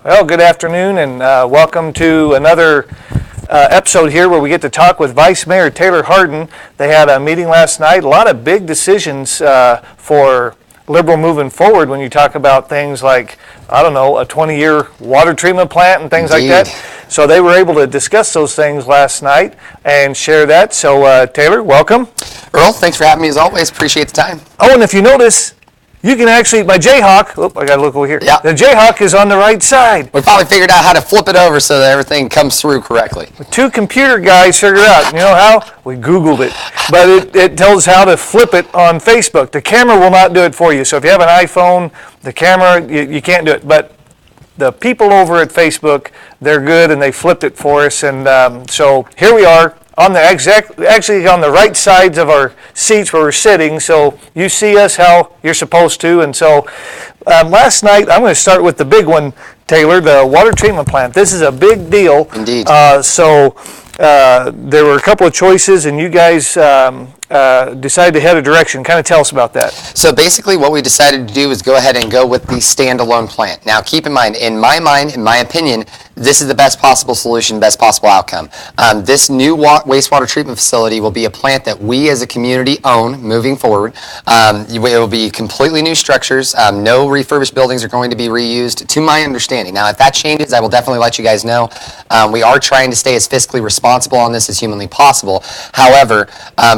Well, good afternoon and welcome to another episode here where we get to talk with Vice Mayor Taylor Hardin. They had a meeting last night, a lot of big decisions for Liberal moving forward when you talk about things like, I don't know, a 20-year water treatment plant and things Indeed. like that. So they were able to discuss those things last night and share that. So Taylor, welcome. Earl, thanks for having me as always. Appreciate the time. Oh, and if you notice, you can actually, my Jayhawk, I got to look over here. Yeah. The Jayhawk is on the right side. We finally figured out how to flip it over so that everything comes through correctly. Two computer guys figured out. You know how? We Googled it. But it tells how to flip it on Facebook. The camera will not do it for you. So if you have an iPhone, the camera, you can't do it. But the people over at Facebook, they're good, and they flipped it for us. And so here we are on the actually on the right sides of our seats where we're sitting. So you see us how you're supposed to. And so last night, I'm going to start with the big one, Taylor, the water treatment plant. This is a big deal. Indeed. So there were a couple of choices, and you guys decided to head a direction. Kind of tell us about that. So basically what we decided to do is go ahead and go with the standalone plant. Now keep in mind, in my opinion, this is the best possible solution, best possible outcome. This new wastewater treatment facility will be a plant that we as a community own moving forward. It will be completely new structures. No refurbished buildings are going to be reused, to my understanding. Now, if that changes, I will definitely let you guys know. We are trying to stay as fiscally responsible on this as humanly possible. However,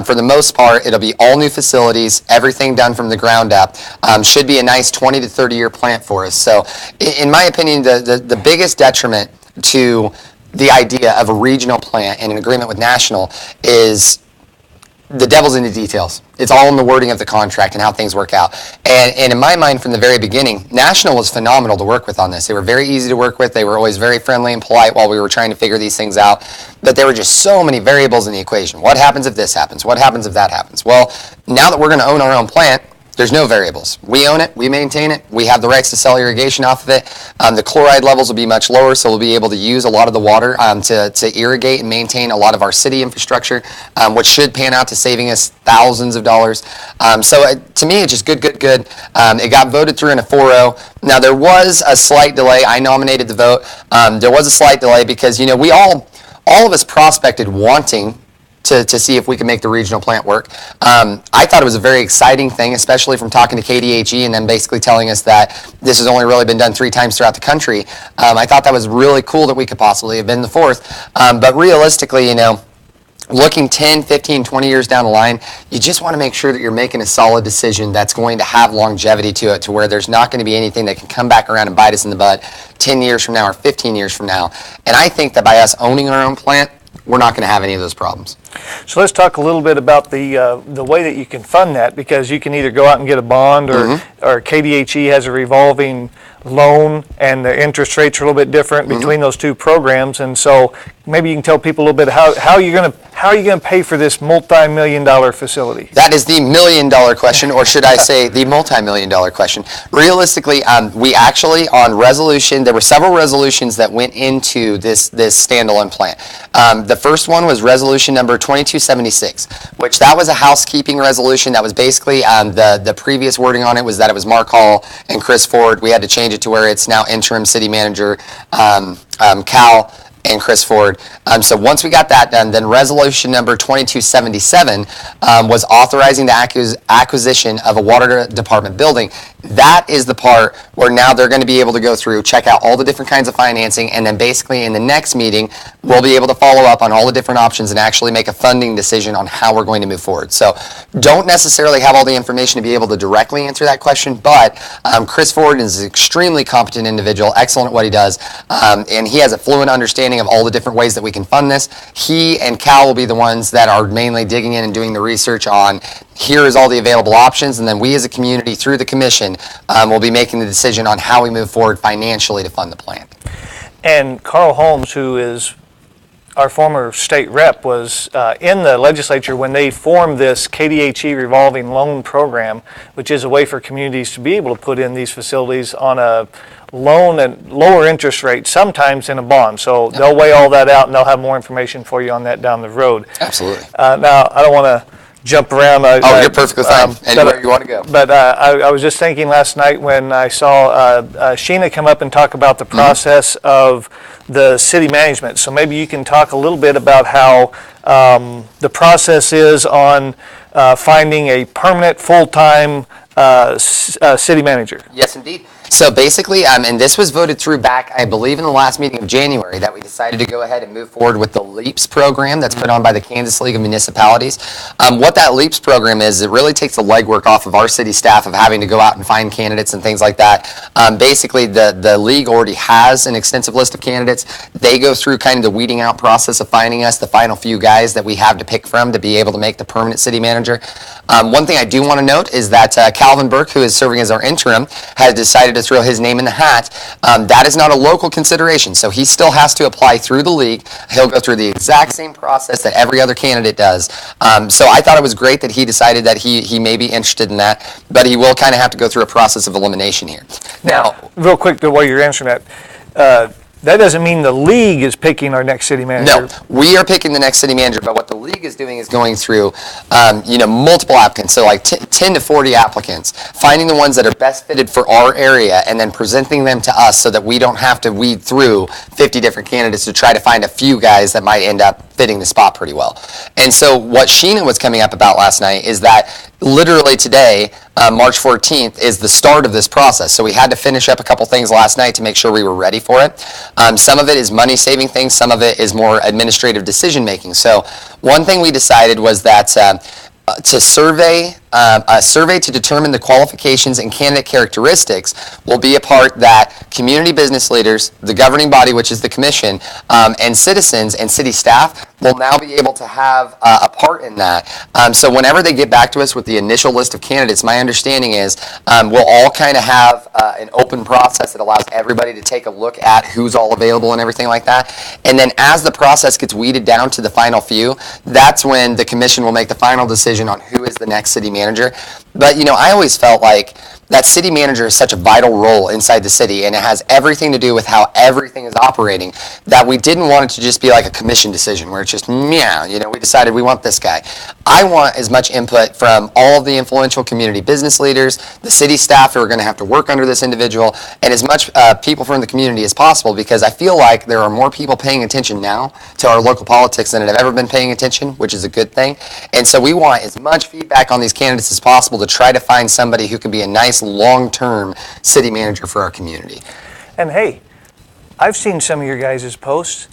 for the most part, it'll be all new facilities, everything done from the ground up. Should be a nice 20 to 30 year plant for us. So, in my opinion, the biggest detriment to the idea of a regional plant and an agreement with national is the devil's in the details. It's all in the wording of the contract and how things work out. And in my mind, from the very beginning, National was phenomenal to work with on this. They were very easy to work with. They were always very friendly and polite while we were trying to figure these things out. But there were just so many variables in the equation. What happens if this happens? What happens if that happens? Well, now that we're going to own our own plant, there's no variables. We own it, we maintain it, we have the rights to sell irrigation off of it. The chloride levels will be much lower, so we'll be able to use a lot of the water to irrigate and maintain a lot of our city infrastructure, which should pan out to saving us thousands of dollars. So to me, it's just good. It got voted through in a 4-0. Now, there was a slight delay. I nominated the vote. There was a slight delay because, we all of us prospected wanting to see if we could make the regional plant work. I thought it was a very exciting thing, especially from talking to KDHE and then basically telling us that this has only really been done 3 times throughout the country. I thought that was really cool that we could possibly have been the 4th. But realistically, looking 10, 15, 20 years down the line, you just want to make sure that you're making a solid decision that's going to have longevity to it, to where there's not going to be anything that can come back around and bite us in the butt 10 years from now or 15 years from now. And I think that by us owning our own plant, we're not going to have any of those problems. So let's talk a little bit about the way that you can fund that, because you can either go out and get a bond or KDHE has a revolving loan, and the interest rates are a little bit different between those two programs. And so maybe you can tell people a little bit how you're going to pay for this multi-million-dollar facility. That is the million-dollar question, or should I say the multi-million-dollar question. Realistically, we actually, on resolution, there were several resolutions that went into this standalone plant. The first one was resolution number 2276, which that was a housekeeping resolution. That was basically the previous wording on it was that it was Mark Hall and Chris Ford. We had to change it to where it's now interim city manager Cal and Chris Ford. So once we got that done, then resolution number 2277 was authorizing the acquisition of a water department building. That is the part where now they're going to be able to go through, check out all the different kinds of financing, and then basically in the next meeting, we'll be able to follow up on all the different options and actually make a funding decision on how we're going to move forward. So don't necessarily have all the information to be able to directly answer that question, but Chris Ford is an extremely competent individual, excellent at what he does, and he has a fluent understanding of all the different ways that we can fund this. He and Cal will be the ones that are mainly digging in and doing the research on here is all the available options, and then we as a community through the commission will be making the decision on how we move forward financially to fund the plant. And Carl Holmes, who is our former state rep, was in the legislature when they formed this KDHE revolving loan program, which is a way for communities to be able to put in these facilities on a loan and lower interest rate, sometimes in a bond. So they'll weigh all that out, and they'll have more information for you on that down the road. Absolutely. Now, I don't want to jump around. You're perfectly fine. Anywhere you want to go. But I was just thinking last night when I saw Sheena come up and talk about the process of the city management. So maybe you can talk a little bit about how the process is on finding a permanent, full-time city manager. Yes, indeed. So basically, and this was voted through back, I believe, in the last meeting of January, that we decided to go ahead and move forward with the LEAPS program that's put on by the Kansas League of Municipalities. What that LEAPS program is, it really takes the legwork off of our city staff of having to go out and find candidates and things like that. Basically, the league already has an extensive list of candidates. They go through kind of the weeding out process of finding us the final few guys that we have to pick from to be able to make the permanent city manager. One thing I do want to note is that Calvin Burke, who is serving as our interim, has decided to throw his name in the hat. That is not a local consideration, so he still has to apply through the league. He'll go through the exact same process that every other candidate does. So I thought it was great that he decided that he may be interested in that, but he will kind of have to go through a process of elimination here. Now, real quick, while you're answering that, that doesn't mean the league is picking our next city manager. No, we are picking the next city manager, but what the league is doing is going through, multiple applicants, so like 10 to 40 applicants, finding the ones that are best fitted for our area, and then presenting them to us so that we don't have to weed through 50 different candidates to try to find a few guys that might end up fitting the spot pretty well. And so what Sheena was coming up about last night is that literally today, March 14th, is the start of this process. So we had to finish up a couple things last night to make sure we were ready for it. Some of it is money-saving things. Some of it is more administrative decision-making. So one thing we decided was that a survey to determine the qualifications and candidate characteristics will be a part that community business leaders, the governing body, which is the commission, and citizens and city staff will now be able to have a part in that. So whenever they get back to us with the initial list of candidates, my understanding is we'll all kind of have an open process that allows everybody to take a look at who's all available and everything like that. And then as the process gets weeded down to the final few, that's when the commission will make the final decision on who is the next city manager. But, I always felt like that city manager is such a vital role inside the city, and it has everything to do with how everything is operating, that we didn't want it to just be like a commission decision where it's just, we decided we want this guy. I want as much input from all of the influential community business leaders, the city staff who are going to have to work under this individual, and as much people from the community as possible, because I feel like there are more people paying attention now to our local politics than have ever been paying attention, which is a good thing. And so we want as much feedback on these candidates as possible to try to find somebody who can be a nice long-term city manager for our community. And hey, I've seen some of your guys' posts.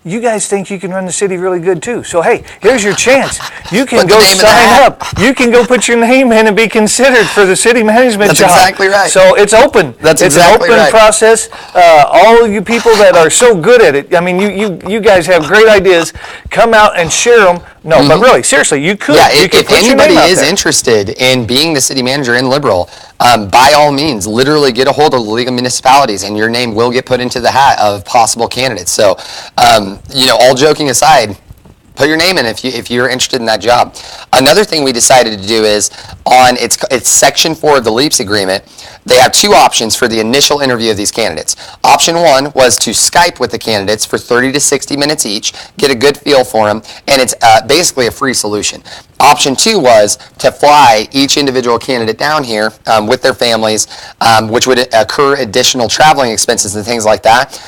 You guys think you can run the city really good too. So hey, here's your chance. You can go sign up. You can go put your name in and be considered for the city management job. That's exactly right. So it's open. That's it's exactly an open right. process. All you people that are so good at it, I mean, you guys have great ideas. Come out and share them. No, but really, seriously, you could. Yeah, you could if put your anybody name out is there. interested in being the city manager in Liberal, by all means, literally get a hold of the League of Municipalities, and your name will get put into the hat of possible candidates. So, all joking aside, put your name in if you're interested in that job. Another thing we decided to do is on it's Section 4 of the LEAPS agreement. They have two options for the initial interview of these candidates. Option 1 was to Skype with the candidates for 30 to 60 minutes each, get a good feel for them, and it's basically a free solution. Option 2 was to fly each individual candidate down here with their families, which would incur additional traveling expenses and things like that.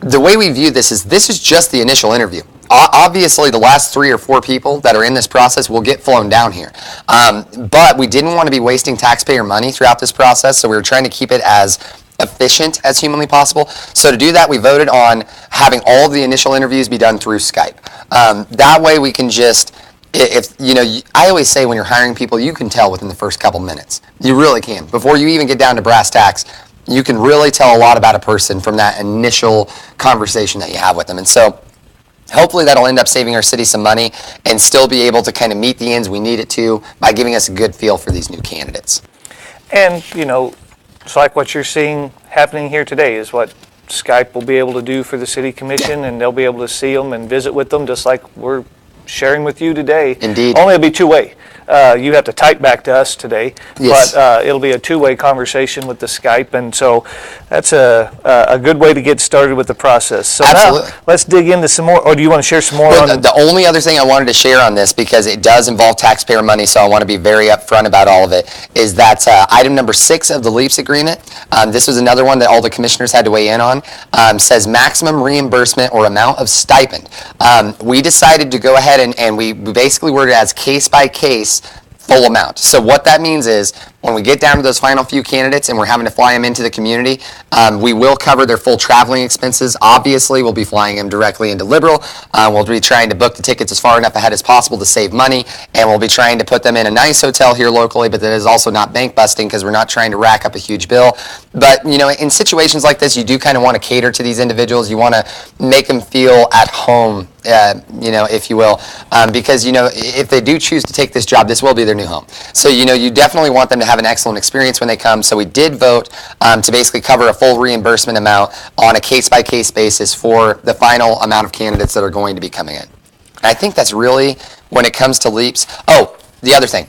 The way we view this is just the initial interview. Obviously, the last 3 or 4 people that are in this process will get flown down here. But we didn't want to be wasting taxpayer money throughout this process, so we were trying to keep it as efficient as humanly possible. So to do that, we voted on having all of the initial interviews be done through Skype. That way we can just, I always say when you're hiring people, you can tell within the first couple minutes. You really can. Before you even get down to brass tacks, you can really tell a lot about a person from that initial conversation that you have with them. And so hopefully that'll end up saving our city some money and still be able to kind of meet the ends we need it to by giving us a good feel for these new candidates. And, it's like what you're seeing happening here today is what Skype will be able to do for the city commission, and they'll be able to see them and visit with them just like we're sharing with you today. Indeed. Only it'll be two-way. You have to type back to us today, Yes. but it'll be a two-way conversation with the Skype, and so that's a good way to get started with the process. So Absolutely. now let's dig into some more. Or do you want to share some more Well, on the only other thing I wanted to share on this, because it does involve taxpayer money, so I want to be very upfront about all of it, is that item number 6 of the LEAPS agreement, this was another one that all the commissioners had to weigh in on, says maximum reimbursement or amount of stipend. We decided to go ahead and we basically worded it as case by case full amount. So what that means is when we get down to those final few candidates and we're having to fly them into the community, we will cover their full traveling expenses. Obviously, we'll be flying them directly into Liberal. We'll be trying to book the tickets as far enough ahead as possible to save money, and we'll be trying to put them in a nice hotel here locally, but that is also not bank busting because we're not trying to rack up a huge bill. But, you know, in situations like this, you do kind of want to cater to these individuals. You want to make them feel at home, you know, if you will, because, you know, if they do choose to take this job, this will be their new home. So, you know, you definitely want them to have an excellent experience when they come. So we did vote to basically cover a full reimbursement amount on a case-by-case basis for the final amount of candidates that are going to be coming in. And I think that's really, when it comes to LEAPS, oh, the other thing.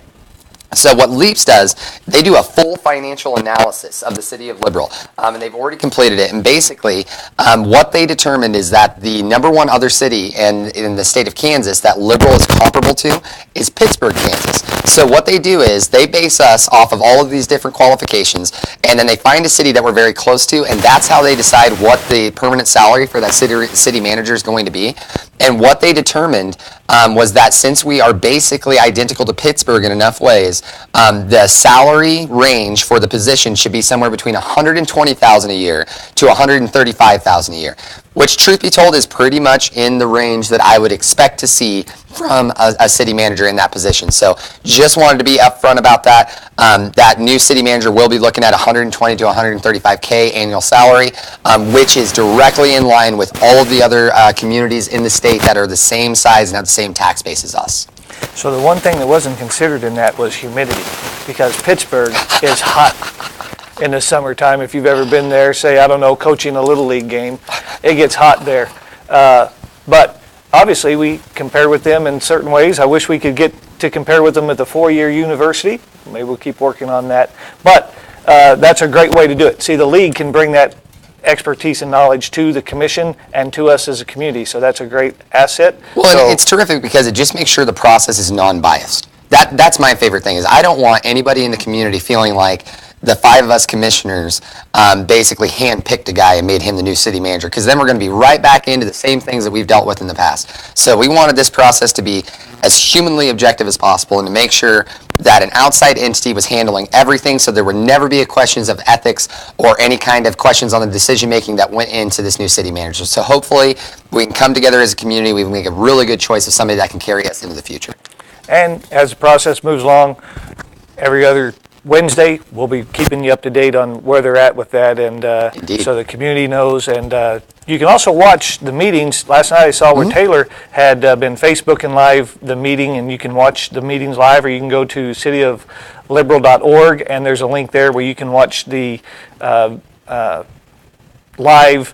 So what LEAPS does, they do a full financial analysis of the city of Liberal, and they've already completed it. And basically, what they determined is that the number one other city in the state of Kansas that Liberal is comparable to is Pittsburgh, Kansas. So what they do is they base us off of all of these different qualifications, and then they find a city that we're very close to, and that's how they decide what the permanent salary for that city manager is going to be. And what they determined was that since we are basically identical to Pittsburgh in enough ways, the salary range for the position should be somewhere between $120,000 a year to $135,000 a year, which, truth be told, is pretty much in the range that I would expect to see from a city manager in that position. So just wanted to be upfront about that. That new city manager will be looking at $120,000 to $135,000 annual salary, which is directly in line with all of the other communities in the state that are the same size and have the same tax base as us. So the one thing that wasn't considered in that was humidity, because Pittsburgh is hot in the summertime. If you've ever been there, say, I don't know, coaching a Little League game, it gets hot there. But obviously we compare with them in certain ways. I wish we could get to compare with them at the four-year university. Maybe we'll keep working on that. But that's a great way to do it. See, the league can bring that expertise and knowledge to the commission and to us as a community. So that's a great asset. Well, So- and it's terrific because it just makes sure the process is non-biased. That's my favorite thing, is I don't want anybody in the community feeling like the 5 of us commissioners basically handpicked a guy and made him the new city manager, because then we're going to be right back into the same things that we've dealt with in the past. So we wanted this process to be as humanly objective as possible and to make sure that an outside entity was handling everything, so there would never be questions of ethics or any kind of questions on the decision making that went into this new city manager. So hopefully we can come together as a community, we can make a really good choice of somebody that can carry us into the future. And as the process moves along, every other Wednesday, we'll be keeping you up to date on where they're at with that, and Indeed. so the community knows. And you can also watch the meetings. Last night I saw where Taylor had been Facebooking live the meeting, and you can watch the meetings live, or you can go to cityofliberal.org, and there's a link there where you can watch the live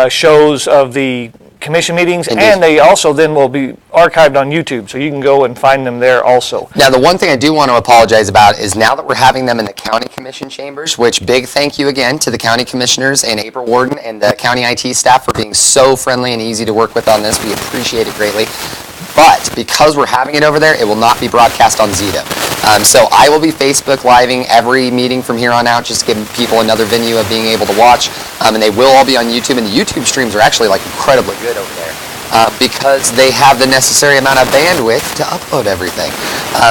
shows of the commission meetings. Indeed. And they also then will be archived on YouTube, so you can go and find them there also. Now, the one thing I do want to apologize about is now that we're having them in the county commission chambers, which big thank you again to the county commissioners and April Warden and the county IT staff for being so friendly and easy to work with on this. We appreciate it greatly. But because we're having it over there, it will not be broadcast on Zito. So I will be Facebook living every meeting from here on out, just to give people another venue of being able to watch. And they will all be on YouTube, and the YouTube streams are actually like incredibly good over there. Because they have the necessary amount of bandwidth to upload everything.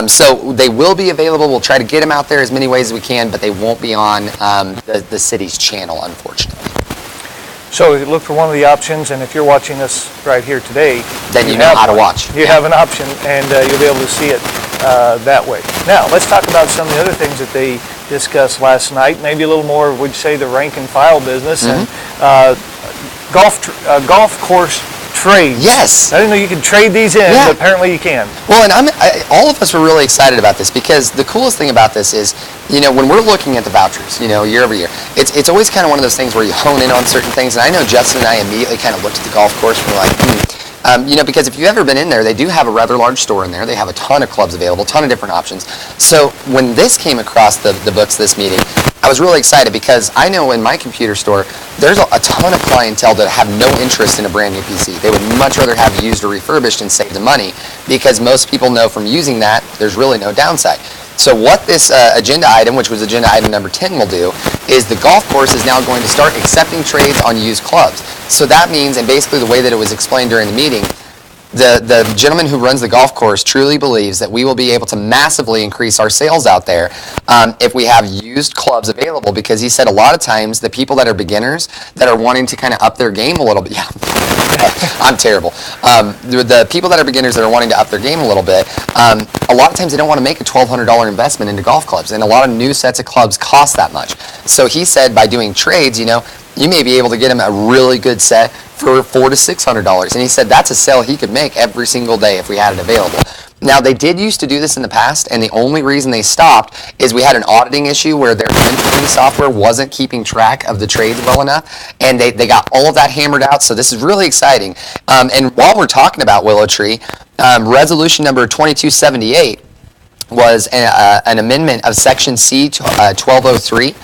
So they will be available. We'll try to get them out there as many ways as we can, but they won't be on the city's channel, unfortunately. So look for one of the options, and if you're watching us right here today, Then you know have how to one. watch. You have an option, and you'll be able to see it that way. Now, let's talk about some of the other things that they discussed last night. Maybe a little more, would you say, the rank and file business and golf course trades. Yes. I didn't know you could trade these in, Yeah. but apparently you can. Well, and all of us were really excited about this, because the coolest thing about this is, you know, when we're looking at the vouchers, you know, year over year, it's always kind of one of those things where you hone in on certain things. And I know Justin and I immediately kind of looked at the golf course and we're like, Because if you've ever been in there, they do have a rather large store in there. They have a ton of clubs available, a ton of different options. So when this came across the books this meeting, I was really excited because I know in my computer store, there's a ton of clientele that have no interest in a brand new PC. They would much rather have used or refurbished and save the money because most people know from using that, there's really no downside. So what this agenda item, which was agenda item number 10, will do is the golf course is now going to start accepting trades on used clubs. So that means, and basically the way that it was explained during the meeting, the gentleman who runs the golf course truly believes that we will be able to massively increase our sales out there if we have used clubs available, because he said a lot of times the people that are beginners that are wanting to kind of up their game a little bit, I'm terrible. The people that are beginners that are wanting to up their game a little bit, a lot of times they don't want to make a $1,200 investment into golf clubs, and a lot of new sets of clubs cost that much. So he said by doing trades, you may be able to get him a really good set for $400 to $600. And he said that's a sale he could make every single day if we had it available. Now, they did used to do this in the past, and the only reason they stopped is we had an auditing issue where their inventory software wasn't keeping track of the trades well enough, and they got all of that hammered out, so this is really exciting. And while we're talking about Willow Tree, resolution number 2278 was an amendment of section C 1203.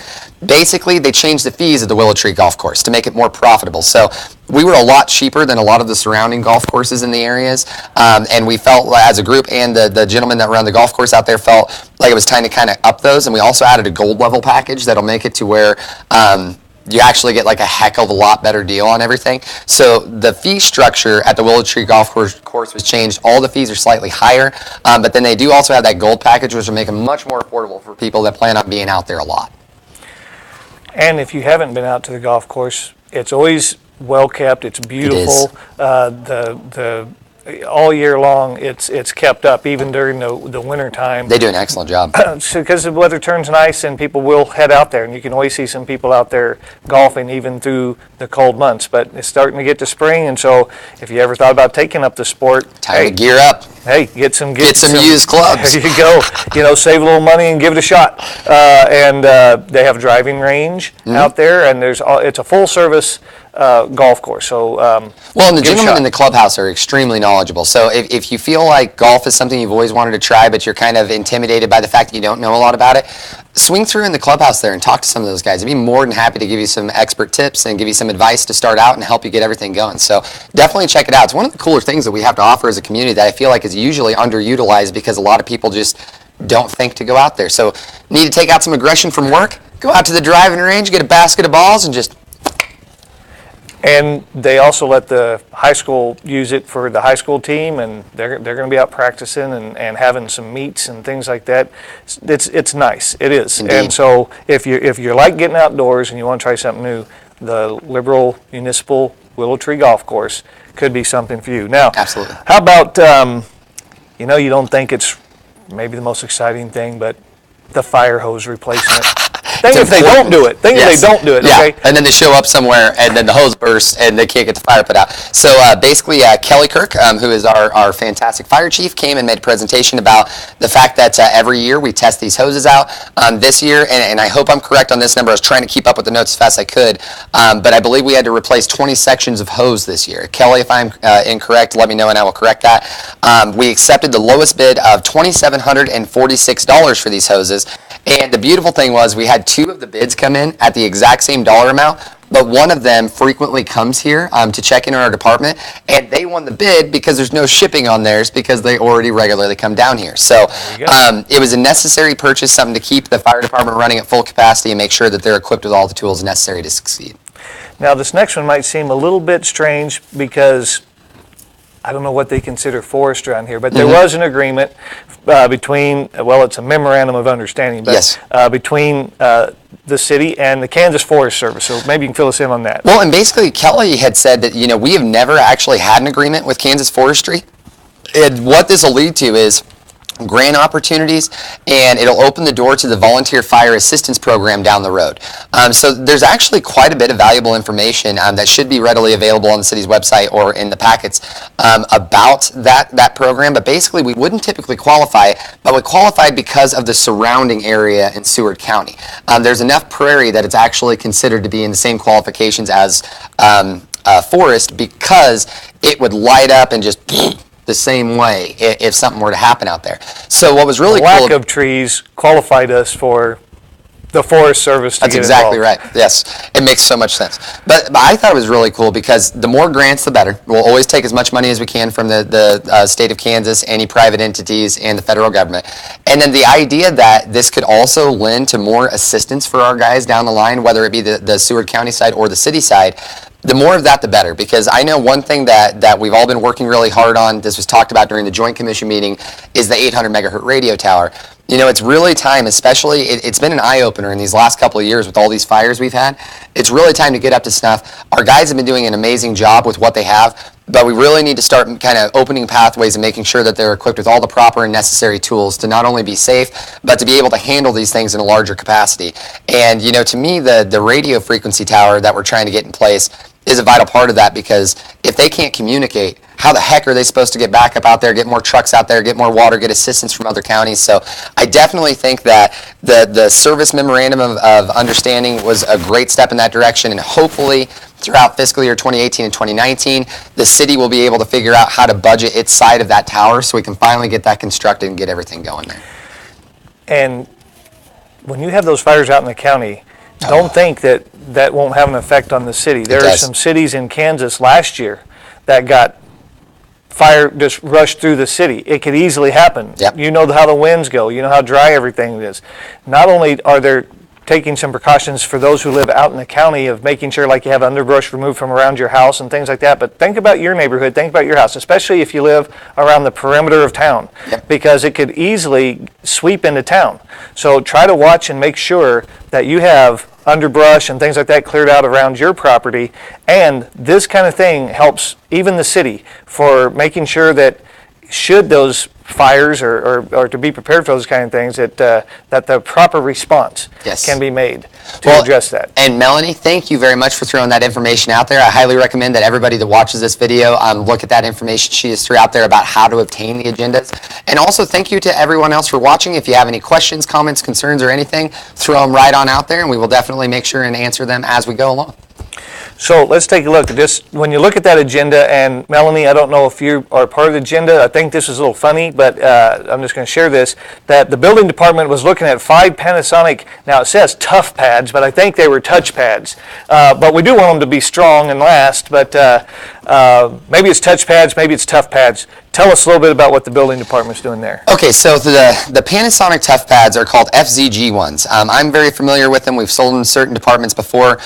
Basically, they changed the fees at the Willow Tree Golf Course to make it more profitable. So we were a lot cheaper than a lot of the surrounding golf courses in the areas, and we felt as a group, and the gentleman that ran the golf course out there felt like it was time to kind of up those. And we also added a gold level package that'll make it to where you actually get like a heck of a lot better deal on everything. So the fee structure at the Willow Tree Golf Course was changed. All the fees are slightly higher, but then they do also have that gold package, which will make it much more affordable for people that plan on being out there a lot. And if you haven't been out to the golf course, it's always well kept. It's beautiful. The all year long, it's kept up, even during the winter time. They do an excellent job. Because the weather turns nice and people will head out there, and you can always see some people out there golfing even through the cold months. But it's starting to get to spring, and so if you ever thought about taking up the sport, Time to gear up. hey, get some used clubs. There you go. Save a little money and give it a shot. And they have a driving range out there, and it's a full service golf course. So well, and the gentlemen in the clubhouse are extremely knowledgeable. So if you feel like golf is something you've always wanted to try, but you're kind of intimidated by the fact that you don't know a lot about it, swing through in the clubhouse there and talk to some of those guys. I'd be more than happy to give you some expert tips and give you some advice to start out and help you get everything going. So definitely check it out. It's one of the cooler things that we have to offer as a community that I feel like is usually underutilized because a lot of people just don't think to go out there. So need to take out some aggression from work? Go out to the driving range, get a basket of balls, and just... And they also let the high school use it for the high school team, and they're going to be out practicing and having some meets and things like that. It's nice. It is. Indeed. And so if you like getting outdoors and you want to try something new, the Liberal Municipal Willow Tree Golf Course could be something for you. Now, Absolutely. How about you don't think it's maybe the most exciting thing, but the fire hose replacement. Think if they don't do it. Think if they don't do it, yeah. okay? And then they show up somewhere, and then the hose bursts, and they can't get the fire put out. So basically, Kelly Kirk, who is our fantastic fire chief, came and made a presentation about the fact that every year we test these hoses out. This year, and I hope I'm correct on this number, I was trying to keep up with the notes as fast as I could, but I believe we had to replace 20 sections of hose this year. Kelly, if I'm incorrect, let me know, and I will correct that. We accepted the lowest bid of $2,746 for these hoses. And the beautiful thing was we had two of the bids come in at the exact same dollar amount, but one of them frequently comes here to check in our department, and they won the bid because there's no shipping on theirs because they already regularly come down here. So it was a necessary purchase, something to keep the fire department running at full capacity and make sure that they're equipped with all the tools necessary to succeed. Now, this next one might seem a little bit strange because I don't know what they consider forest around here, but there was an agreement between, well, it's a memorandum of understanding, but Yes. Between the city and the Kansas Forest Service. So maybe you can fill us in on that. Well, and basically Kelly had said that, we have never actually had an agreement with Kansas Forestry. And what this will lead to is grant opportunities, and it'll open the door to the Volunteer Fire Assistance Program down the road. So there's actually quite a bit of valuable information that should be readily available on the city's website or in the packets about that program. But basically, we wouldn't typically qualify, but we qualified because of the surrounding area in Seward County. There's enough prairie that it's actually considered to be in the same qualifications as forest because it would light up and just the same way if something were to happen out there. So what was really The lack cool, of trees qualified us for the Forest Service to that's get exactly involved. right. Yes, it makes so much sense. But I thought it was really cool because the more grants, the better. We'll always take as much money as we can from the state of Kansas, any private entities, and the federal government. And then the idea that this could also lend to more assistance for our guys down the line, whether it be the Seward County side or the city side, the more of that, the better. Because I know one thing that we've all been working really hard on, this was talked about during the Joint Commission meeting, is the 800 megahertz radio tower. You know, it's really time, especially, it's been an eye-opener in these last couple of years with all these fires we've had. It's really time to get up to snuff. Our guys have been doing an amazing job with what they have, but we really need to start kind of opening pathways and making sure that they're equipped with all the proper and necessary tools to not only be safe, but to be able to handle these things in a larger capacity. And, you know, to me, the radio frequency tower that we're trying to get in place is a vital part of that, because if they can't communicate, how the heck are they supposed to get back up out there, get more trucks out there, get more water, get assistance from other counties? So I definitely think that the service memorandum of understanding was a great step in that direction, and hopefully throughout fiscal year 2018 and 2019, the city will be able to figure out how to budget its side of that tower so we can finally get that constructed and get everything going there. And when you have those fires out in the county, don't think that that won't have an effect on the city. There are does. some cities in Kansas last year that got fire just rushed through the city. It could easily happen. Yep. You know how the winds go. You know how dry everything is. Not only are there taking some precautions for those who live out in the county of making sure, like, you have underbrush removed from around your house and things like that, but think about your neighborhood, think about your house, especially if you live around the perimeter of town, Yep. because it could easily sweep into town. So try to watch and make sure that you have underbrush and things like that cleared out around your property. And this kind of thing helps even the city for making sure that should those fires or to be prepared for those kind of things, that the proper response Yes. can be made to address that. And Melanie, thank you very much for throwing that information out there. I highly recommend that everybody that watches this video look at that information she has threw out there about how to obtain the agendas. And also thank you to everyone else for watching. If you have any questions, comments, concerns, or anything, throw them right on out there, and we will definitely make sure and answer them as we go along. So let's take a look at this. When you look at that agenda, and Melanie, I don't know if you are part of the agenda. I think this is a little funny, but I'm just going to share this, that the building department was looking at 5 Panasonic, now it says tough pads, but I think they were touch pads. But we do want them to be strong and last, but maybe it's touch pads, maybe it's tough pads. Tell us a little bit about what the building department's doing there. Okay, so the Panasonic Tough Pads are called FZG ones. I'm very familiar with them. We've sold them in certain departments before.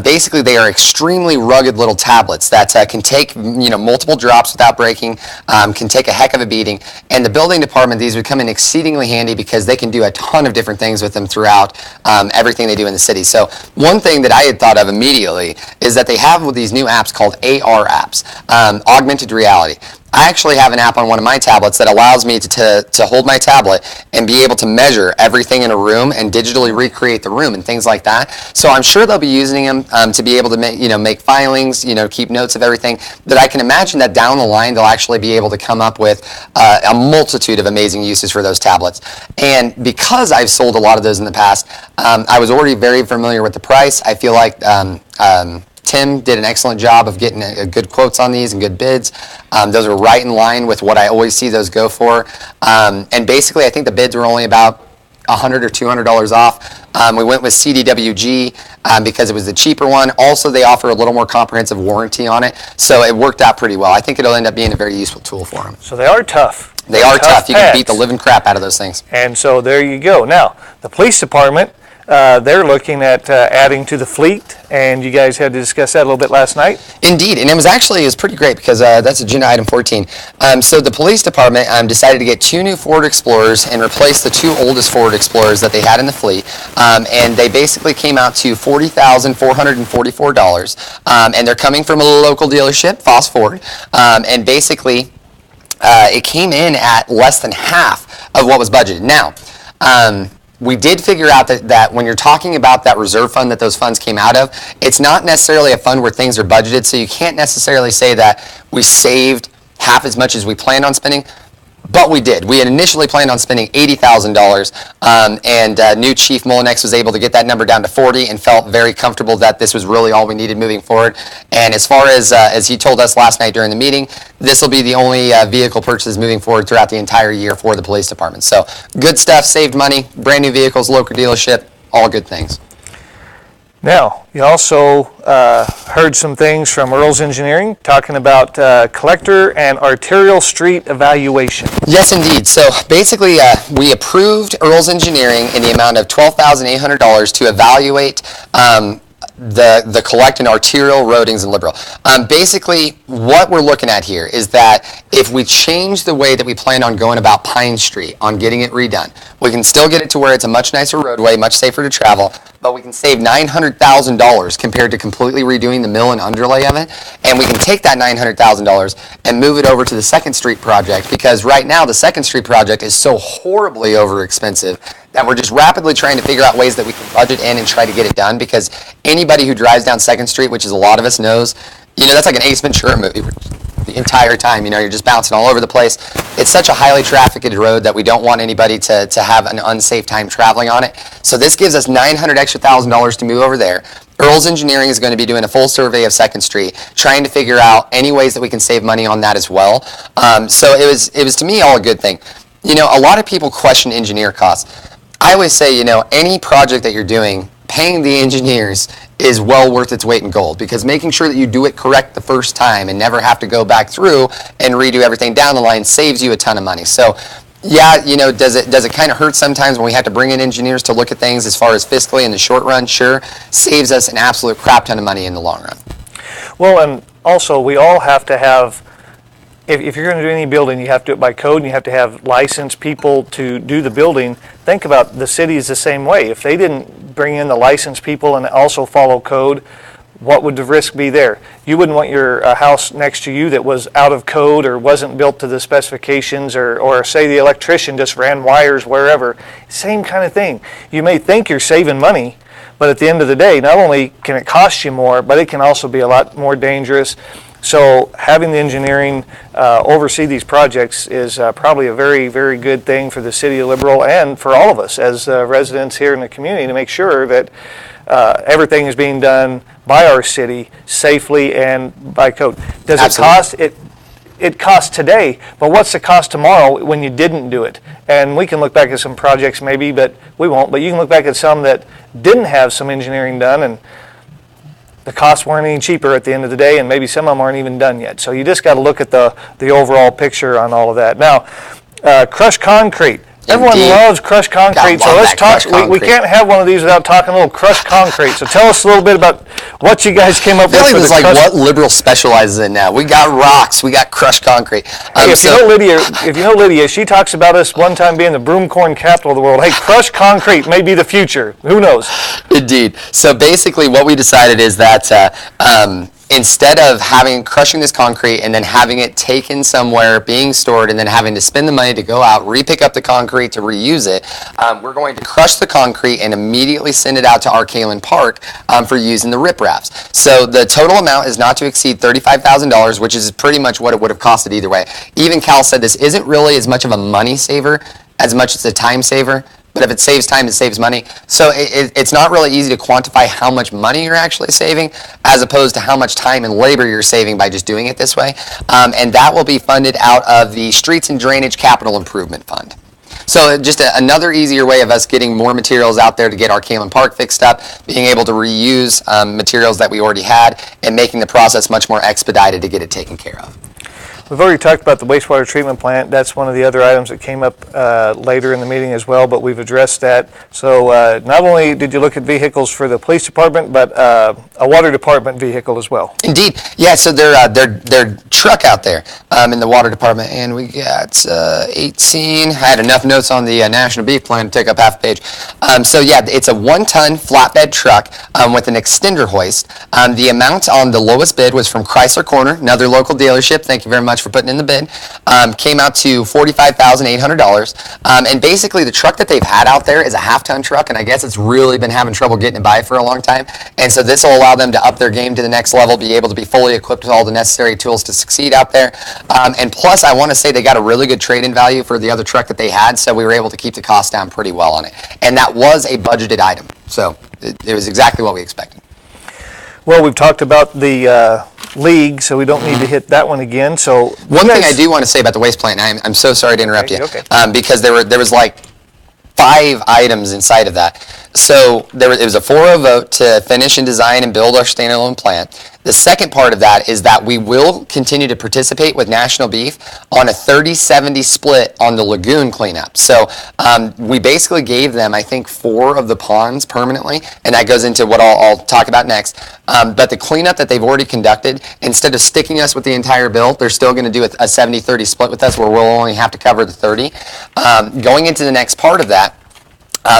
Basically, they are extremely rugged little tablets that can take multiple drops without breaking, can take a heck of a beating. And the building department, these would come in exceedingly handy because they can do a ton of different things with them throughout everything they do in the city. So one thing that I had thought of immediately is that they have these new apps called AR apps, augmented reality. I actually have an app on one of my tablets that allows me to hold my tablet and be able to measure everything in a room and digitally recreate the room and things like that. So I'm sure they'll be using them to be able to make filings, keep notes of everything. That I can imagine that down the line they'll actually be able to come up with a multitude of amazing uses for those tablets. And because I've sold a lot of those in the past, I was already very familiar with the price. I feel like Tim did an excellent job of getting good quotes on these and good bids. Those are right in line with what I always see those go for. And basically, I think the bids were only about $100 or $200 off. We went with CDWG because it was the cheaper one. Also, they offer a little more comprehensive warranty on it, so it worked out pretty well. I think it'll end up being a very useful tool for them. So they are tough. They are tough. You can pads. beat the living crap out of those things. And so there you go. Now, the police department, they're looking at adding to the fleet, and you guys had to discuss that a little bit last night. Indeed, and it was pretty great because that's agenda item 14. So the police department decided to get 2 new Ford Explorers and replace the 2 oldest Ford Explorers that they had in the fleet, and they basically came out to $40,444, and they're coming from a local dealership, Foss Ford, and basically it came in at less than half of what was budgeted. Now, we did figure out that when you're talking about that reserve fund that those funds came out of, it's not necessarily a fund where things are budgeted, so you can't necessarily say that we saved half as much as we planned on spending. But we did. We had initially planned on spending $80,000, and new Chief Molinex was able to get that number down to 40 and felt very comfortable that this was really all we needed moving forward. And as far as he told us last night during the meeting, this will be the only vehicle purchases moving forward throughout the entire year for the police department. So good stuff, saved money, brand new vehicles, local dealership, all good things. Now, you also heard some things from Earl's Engineering talking about collector and arterial street evaluation. Yes, indeed. So basically, we approved Earl's Engineering in the amount of $12,800 to evaluate the collect and arterial roadings in Liberal. Basically, what we're looking at here is that if we change the way that we plan on going about Pine Street, on getting it redone, we can still get it to where it's a much nicer roadway, much safer to travel, but we can save $900,000 compared to completely redoing the mill and underlay of it. And we can take that $900,000 and move it over to the Second Street project, because right now the Second Street project is so horribly over expensive that we're just rapidly trying to figure out ways that we can budget in and try to get it done, because anybody who drives down Second Street, which is a lot of us, knows, that's like an Ace Ventura movie. The entire time, you're just bouncing all over the place. It's such a highly trafficked road that we don't want anybody to have an unsafe time traveling on it. So this gives us $900,000 extra to move over there. Earl's Engineering is going to be doing a full survey of Second Street, trying to figure out any ways that we can save money on that as well. So it was to me all a good thing. A lot of people question engineer costs. I always say, any project that you're doing, paying the engineers is well worth its weight in gold, because making sure that you do it correct the first time and never have to go back through and redo everything down the line saves you a ton of money. So yeah, does it kind of hurt sometimes when we have to bring in engineers to look at things as far as fiscally in the short run? Sure. Saves us an absolute crap ton of money in the long run. Well, and also we all have to have, if you're going to do any building, you have to do it by code, and you have to have licensed people to do the building. Think about the city is the same way. If they didn't bring in the licensed people and also follow code, what would the risk be there? You wouldn't want your house next to you that was out of code or wasn't built to the specifications, or say the electrician just ran wires wherever. Same kind of thing. You may think you're saving money, but at the end of the day, not only can it cost you more, but it can also be a lot more dangerous. So having the engineering oversee these projects is probably a very, very good thing for the city of Liberal and for all of us as residents here in the community, to make sure that everything is being done by our city safely and by code. Does Absolutely. it cost? It costs today, but what's the cost tomorrow when you didn't do it? And we can look back at some projects maybe, but we won't. But you can look back at some that didn't have some engineering done, and the costs weren't any cheaper at the end of the day, and maybe some of them aren't even done yet. So you just got to look at the overall picture on all of that. Now, crushed concrete. Everyone Indeed. loves crushed concrete, so love let's that talk. crushed We concrete. can't have one of these without talking a little crushed concrete. So tell us a little bit about what you guys came up I feel with. like for this the is like crushed- what Liberal specializes in now. We got rocks, we got crushed concrete. Hey, if you know Lydia, she talks about us one time being the broomcorn capital of the world. Hey, crushed concrete may be the future. Who knows? Indeed. So basically what we decided is that instead of crushing this concrete and then having it taken somewhere, being stored, and then having to spend the money to go out, re-pick up the concrete to reuse it, we're going to crush the concrete and immediately send it out to Arcalen Park for using the riprafs. So the total amount is not to exceed $35,000, which is pretty much what it would have costed either way. Even Cal said this isn't really as much of a money saver as much as a time saver. But if it saves time, it saves money. So it's not really easy to quantify how much money you're actually saving, as opposed to how much time and labor you're saving by just doing it this way. And that will be funded out of the Streets and Drainage Capital Improvement Fund. So just another easier way of us getting more materials out there to get Arcalen Park fixed up, being able to reuse materials that we already had, and making the process much more expedited to get it taken care of. We've already talked about the wastewater treatment plant. That's one of the other items that came up later in the meeting as well, but we've addressed that. So not only did you look at vehicles for the police department, but a water department vehicle as well. Indeed. Yeah, so their truck out there in the water department, and we got 18. I had enough notes on the National Beef Plan to take up half a page. So yeah, it's a 1-ton flatbed truck with an extender hoist. The amount on the lowest bid was from Chrysler Corner, another local dealership. Thank you very much much for putting in the bid. Came out to $45,800. And basically the truck that they've had out there is a half-ton truck, and I guess it's really been having trouble getting it by for a long time. And so this will allow them to up their game to the next level, be able to be fully equipped with all the necessary tools to succeed out there. And plus, I want to say they got a really good trade-in value for the other truck that they had, so we were able to keep the cost down pretty well on it. And that was a budgeted item, so it was exactly what we expected. Well, we've talked about the league, so we don't need to hit that one again. So One thing I do want to say about the waste plant, and I'm so sorry to interrupt you, Okay. because there was like 5 items inside of that. So it was a 4-0 vote to finish and design and build our standalone plant. The second part of that is that we will continue to participate with National Beef on a 30-70 split on the lagoon cleanup. So we basically gave them, I think, 4 of the ponds permanently, and that goes into what I'll talk about next. But the cleanup that they've already conducted, instead of sticking us with the entire bill, they're still going to do a 70-30 split with us where we'll only have to cover the 30. Going into the next part of that,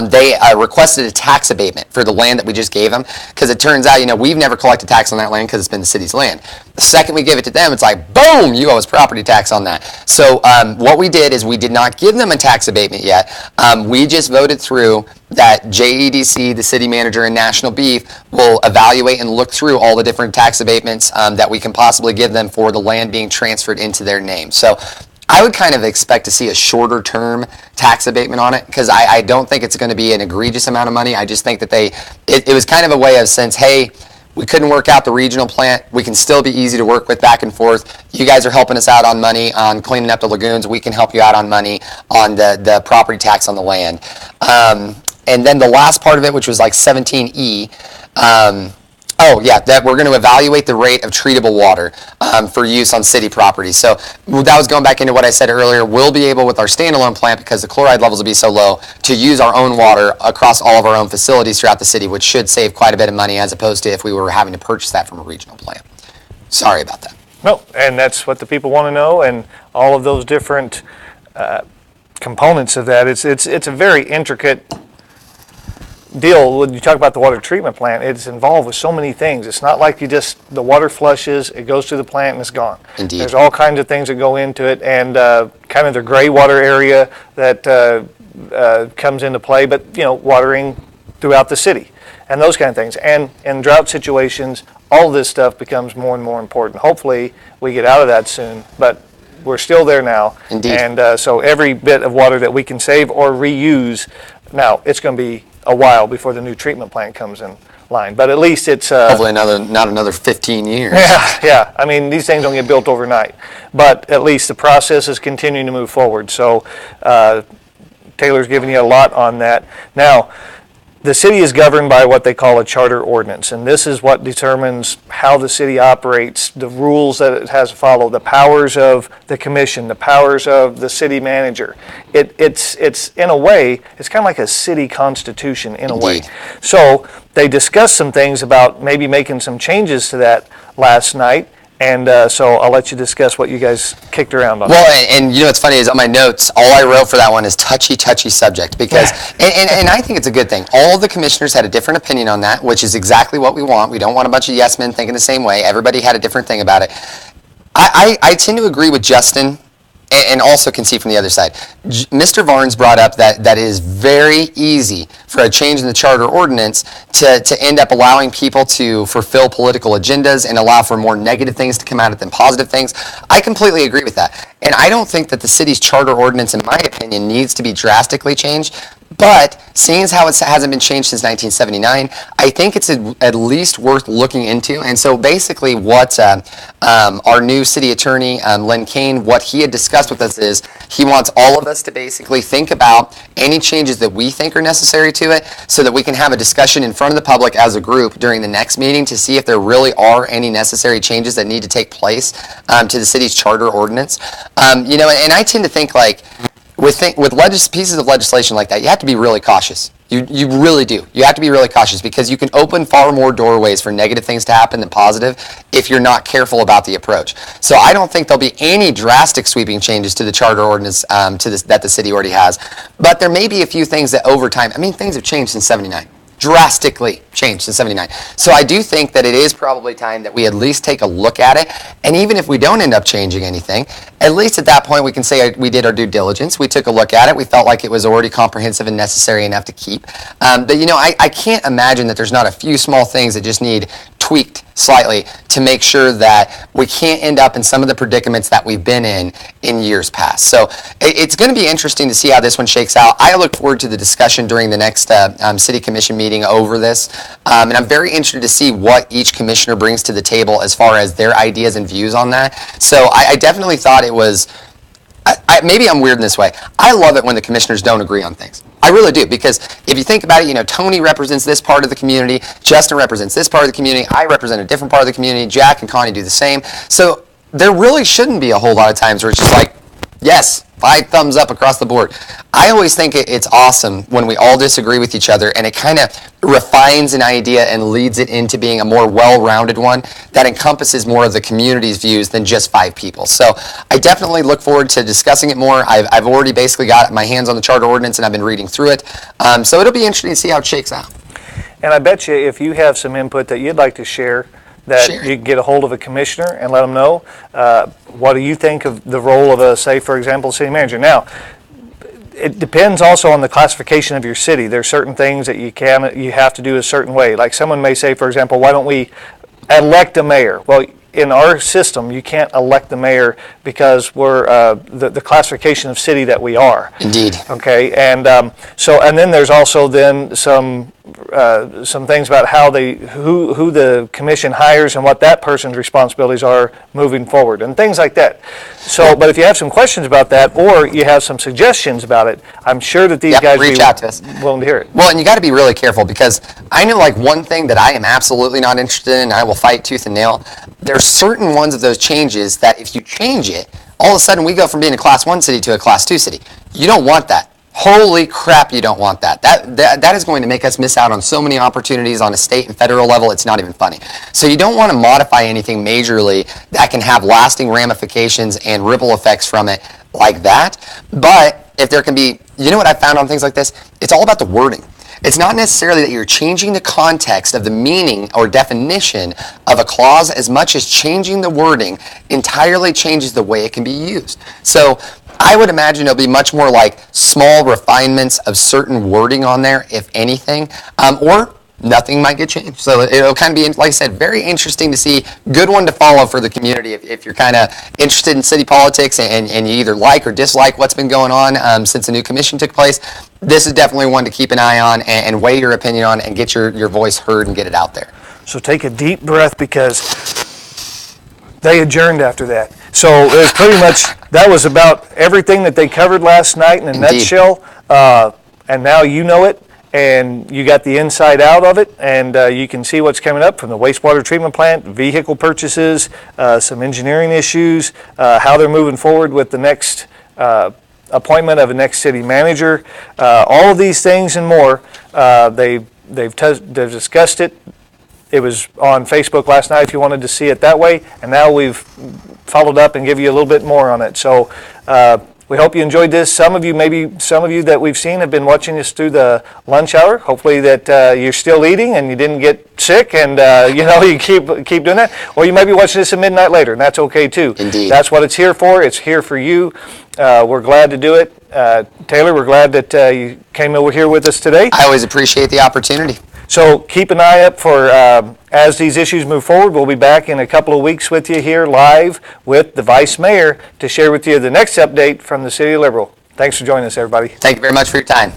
they requested a tax abatement for the land that we just gave them, because it turns out, we've never collected tax on that land because it's been the city's land. The second we give it to them, it's like, boom, you owe us property tax on that. So what we did is we did not give them a tax abatement yet. We just voted through that JEDC, the city manager, and National Beef will evaluate and look through all the different tax abatements that we can possibly give them for the land being transferred into their name. So I would kind of expect to see a shorter term tax abatement on it, because I don't think it's going to be an egregious amount of money. I just think that it was kind of a way of since, hey, we couldn't work out the regional plant, we can still be easy to work with back and forth. You guys are helping us out on money on cleaning up the lagoons. We can help you out on money on the property tax on the land. And then the last part of it, which was like 17E, that we're going to evaluate the rate of treatable water for use on city property. So that was going back into what I said earlier. We'll be able, with our standalone plant, because the chloride levels will be so low, to use our own water across all of our own facilities throughout the city, which should save quite a bit of money as opposed to if we were having to purchase that from a regional plant. Sorry about that. No, and that's what the people want to know, and all of those different components of that. It's a very intricate deal. When you talk about the water treatment plant, it's involved with so many things. It's not like the water flushes, it goes through the plant and it's gone. Indeed. There's all kinds of things that go into it, and kind of the gray water area that comes into play, but watering throughout the city and those kind of things. And in drought situations, all of this stuff becomes more and more important. Hopefully we get out of that soon, but we're still there now. Indeed. And so every bit of water that we can save or reuse, now it's going to be a while before the new treatment plant comes in line, but at least it's Hopefully not another 15 years. yeah. I mean, these things don't get built overnight, but at least the process is continuing to move forward. So Taylor's giving you a lot on that. Now, the city is governed by what they call a charter ordinance, and this is what determines how the city operates, the rules that it has to follow, the powers of the commission, the powers of the city manager. It's in a way, it's kind of like a city constitution in a way. Indeed. So they discussed some things about maybe making some changes to that last night. And so I'll let you discuss what you guys kicked around on. Well, and what's funny is on my notes, all I wrote for that one is touchy subject, because, and I think it's a good thing. All of the commissioners had a different opinion on that, which is exactly what we want. We don't want a bunch of yes men thinking the same way. Everybody had a different thing about it. I tend to agree with Justin, and also can see from the other side. Mr. Varnes brought up that it is very easy for a change in the charter ordinance to end up allowing people to fulfill political agendas and allow for more negative things to come out of than positive things. I completely agree with that. And I don't think that the city's charter ordinance, in my opinion, needs to be drastically changed. But seeing as how it hasn't been changed since 1979, I think it's at least worth looking into. And so basically what our new city attorney, Len Kane, what he had discussed with us is he wants all of us to basically think about any changes that we think are necessary to it so that we can have a discussion in front of the public as a group during the next meeting to see if there really are any necessary changes that need to take place to the city's charter ordinance. And I tend to think like, with pieces of legislation like that, you have to be really cautious. You really do. You have to be really cautious because you can open far more doorways for negative things to happen than positive if you're not careful about the approach. So I don't think there'll be any drastic sweeping changes to the charter ordinance that the city already has. But there may be a few things that over time, things have changed since '79. drastically changed since 79. So I do think that it is probably time that we at least take a look at it. And even if we don't end up changing anything, at least at that point we can say we did our due diligence. We took a look at it. We felt like it was already comprehensive and necessary enough to keep. But you know, I can't imagine that there's not a few small things that just need tweaked slightly to make sure that we can't end up in some of the predicaments that we've been in years past. So it's going to be interesting to see how this one shakes out. I look forward to the discussion during the next City Commission meeting over this. And I'm very interested to see what each commissioner brings to the table as far as their ideas and views on that. So I definitely thought it was, maybe I'm weird in this way. I love it when the commissioners don't agree on things. I really do, because if you think about it, you know, Tony represents this part of the community, Justin represents this part of the community, I represent a different part of the community, Jack and Connie do the same. So there really shouldn't be a whole lot of times where it's just like, yes, 5 thumbs up across the board. I always think it's awesome when we all disagree with each other, and it kind of refines an idea and leads it into being a more well-rounded one that encompasses more of the community's views than just 5 people. So I definitely look forward to discussing it more. I've already basically got my hands on the charter ordinance and I've been reading through it. So it'll be interesting to see how it shakes out. And I bet you if you have some input that you'd like to share, that Sure. you can get a hold of a commissioner and let them know, what do you think of the role of a, say, for example, city manager? Now, it depends also on the classification of your city. There's certain things that you have to do a certain way. Like someone may say, for example, why don't we elect a mayor? Well, in our system, you can't elect the mayor because we're the classification of city that we are. Indeed. Okay, and and then there's also then some things about how who the commission hires and what that person's responsibilities are moving forward and things like that. So, but if you have some questions about that or you have some suggestions about it, I'm sure that these guys reach be out to us. willing to hear it. Well, and you got to be really careful, because I know like one thing that I am absolutely not interested in, and I will fight tooth and nail. There's certain ones of those changes that if you change it, all of a sudden we go from being a class 1 city to a class 2 city. You don't want that. Holy crap, you don't want that. That is going to make us miss out on so many opportunities on a state and federal level, it's not even funny. So you don't want to modify anything majorly that can have lasting ramifications and ripple effects from it like that. But if there can be, you know what I found on things like this? It's all about the wording. It's not necessarily that you're changing the context of the meaning or definition of a clause as much as changing the wording entirely changes the way it can be used. So I would imagine it'll be much more like small refinements of certain wording on there, if anything, or nothing might get changed. So it'll kind of be, like I said, very interesting to see. Good one to follow for the community if you're kind of interested in city politics and you either like or dislike what's been going on since the new commission took place. This is definitely one to keep an eye on and weigh your opinion on and get your voice heard and get it out there. So take a deep breath, because they adjourned after that. So it was pretty much, that was about everything that they covered last night in a Indeed. nutshell. And now you know it, and you got the inside out of it, and you can see what's coming up from the wastewater treatment plant, vehicle purchases, some engineering issues, how they're moving forward with the next appointment of a next city manager. All of these things and more, they've discussed it. It was on Facebook last night if you wanted to see it that way, and now we've followed up and give you a little bit more on it. So we hope you enjoyed this. Some of you that we've seen have been watching us through the lunch hour. Hopefully that you're still eating and you didn't get sick, and you keep doing that. Or you might be watching this at midnight later, and that's okay too. Indeed. That's what it's here for. It's here for you. We're glad to do it. Taylor, we're glad that you came over here with us today. I always appreciate the opportunity. So keep an eye up for, as these issues move forward, we'll be back in a couple of weeks with you here live with the Vice Mayor to share with you the next update from the City of Liberal. Thanks for joining us, everybody. Thank you very much for your time.